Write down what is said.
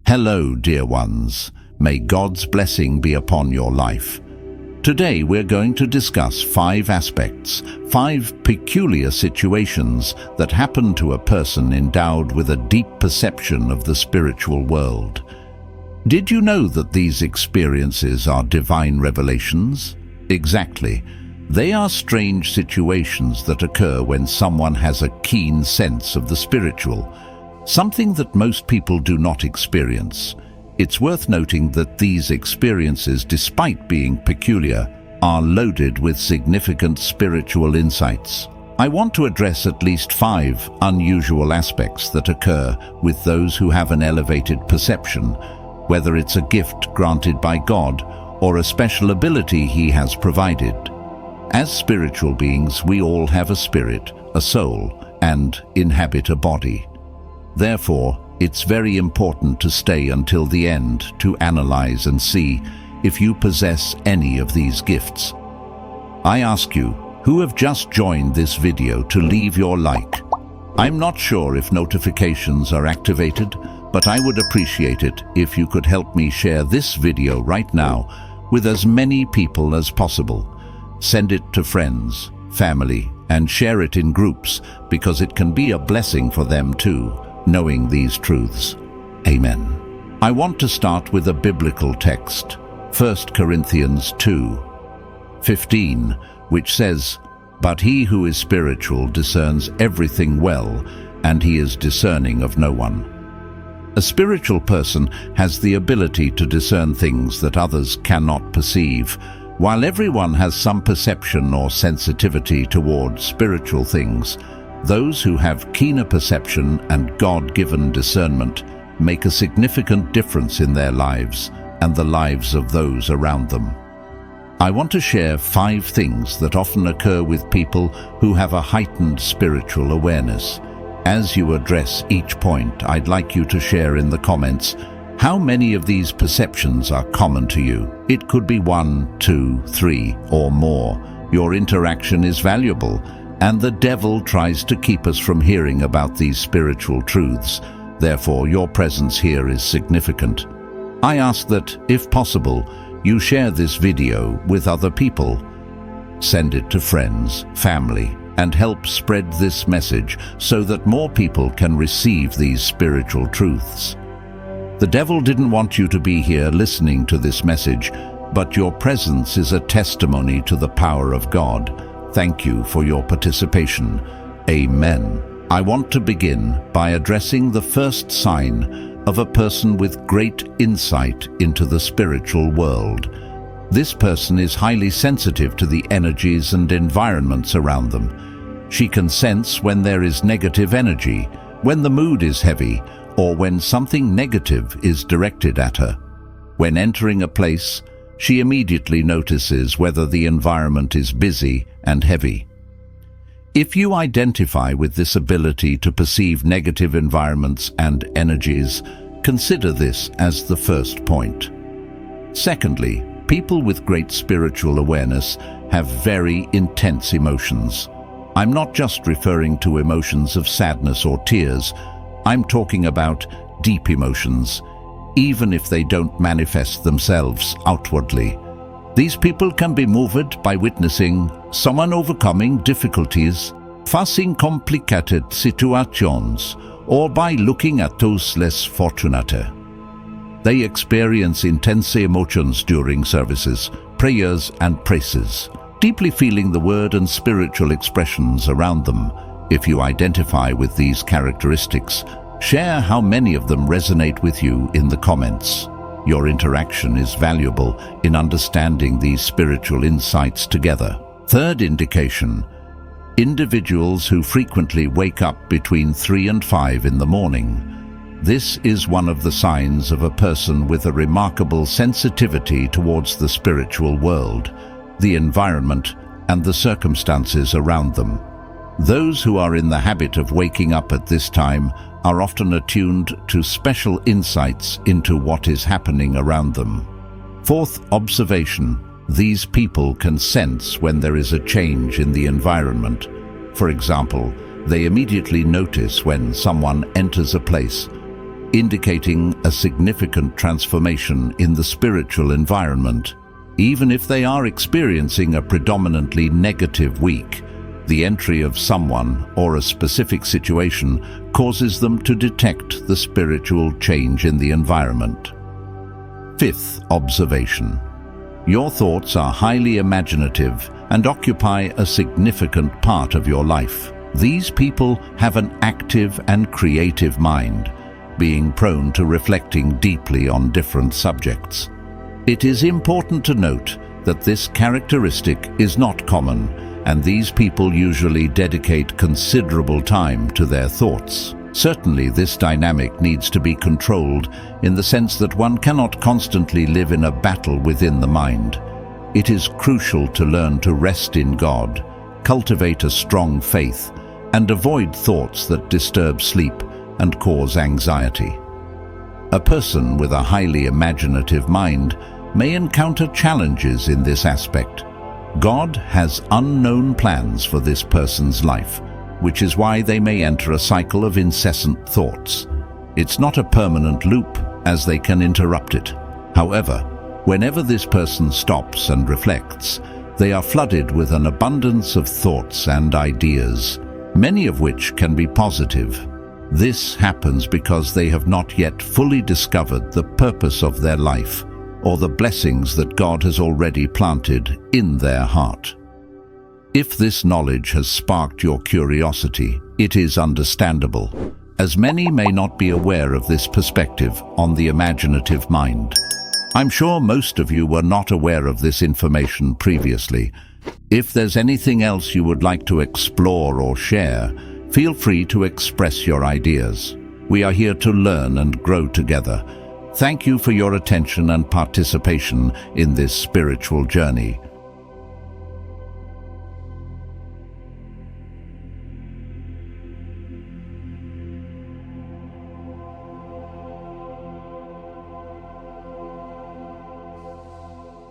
Hello, dear ones. May God's blessing be upon your life. Today we're going to discuss 5 aspects, 5 peculiar situations that happen to a person endowed with a deep perception of the spiritual world. Did you know that these experiences are divine revelations? Exactly. They are strange situations that occur when someone has a keen sense of the spiritual, something that most people do not experience. It's worth noting that these experiences, despite being peculiar, are loaded with significant spiritual insights. I want to address at least 5 unusual aspects that occur with those who have an elevated perception, whether it's a gift granted by God or a special ability He has provided. As spiritual beings, we all have a spirit, a soul, and inhabit a body. Therefore, it's very important to stay until the end to analyze and see if you possess any of these gifts. I ask you, who have just joined this video, to leave your like. I'm not sure if notifications are activated, but I would appreciate it if you could help me share this video right now with as many people as possible. Send it to friends, family, and share it in groups because it can be a blessing for them too, knowing these truths. Amen. I want to start with a biblical text, 1 Corinthians 2:15, which says, "But he who is spiritual discerns everything well, and he is discerning of no one." A spiritual person has the ability to discern things that others cannot perceive. While everyone has some perception or sensitivity toward spiritual things, those who have keener perception and God-given discernment make a significant difference in their lives and the lives of those around them. I want to share 5 things that often occur with people who have a heightened spiritual awareness. As you address each point, I'd like you to share in the comments how many of these perceptions are common to you. It could be 1, 2, 3, or more. Your interaction is valuable, and the devil tries to keep us from hearing about these spiritual truths. Therefore, your presence here is significant. I ask that, if possible, you share this video with other people. Send it to friends, family, and help spread this message so that more people can receive these spiritual truths. The devil didn't want you to be here listening to this message, but your presence is a testimony to the power of God. Thank you for your participation. Amen. I want to begin by addressing the first sign of a person with great insight into the spiritual world. This person is highly sensitive to the energies and environments around them. She can sense when there is negative energy, when the mood is heavy, or when something negative is directed at her. When entering a place, she immediately notices whether the environment is busy and heavy. If you identify with this ability to perceive negative environments and energies, consider this as the first point. Secondly, people with great spiritual awareness have very intense emotions. I'm not just referring to emotions of sadness or tears. I'm talking about deep emotions, even if they don't manifest themselves outwardly. These people can be moved by witnessing someone overcoming difficulties, facing complicated situations, or by looking at those less fortunate. They experience intense emotions during services, prayers, and praises, deeply feeling the word and spiritual expressions around them. If you identify with these characteristics, share how many of them resonate with you in the comments. Your interaction is valuable in understanding these spiritual insights together. Third indication: individuals who frequently wake up between 3 and 5 in the morning. This is one of the signs of a person with a remarkable sensitivity towards the spiritual world, the environment, and the circumstances around them. Those who are in the habit of waking up at this time are often attuned to special insights into what is happening around them. Fourth observation: these people can sense when there is a change in the environment. For example, they immediately notice when someone enters a place, indicating a significant transformation in the spiritual environment. Even if they are experiencing a predominantly negative week, the entry of someone or a specific situation causes them to detect the spiritual change in the environment. Fifth observation. Your thoughts are highly imaginative and occupy a significant part of your life. These people have an active and creative mind, being prone to reflecting deeply on different subjects. It is important to note that this characteristic is not common, and these people usually dedicate considerable time to their thoughts. Certainly, this dynamic needs to be controlled in the sense that one cannot constantly live in a battle within the mind. It is crucial to learn to rest in God, cultivate a strong faith, and avoid thoughts that disturb sleep and cause anxiety. A person with a highly imaginative mind may encounter challenges in this aspect. God has unknown plans for this person's life, which is why they may enter a cycle of incessant thoughts. It's not a permanent loop, as they can interrupt it. However, whenever this person stops and reflects, they are flooded with an abundance of thoughts and ideas, many of which can be positive. This happens because they have not yet fully discovered the purpose of their life or the blessings that God has already planted in their heart. If this knowledge has sparked your curiosity, it is understandable, as many may not be aware of this perspective on the imaginative mind. I'm sure most of you were not aware of this information previously. If there's anything else you would like to explore or share, feel free to express your ideas. We are here to learn and grow together. Thank you for your attention and participation in this spiritual journey.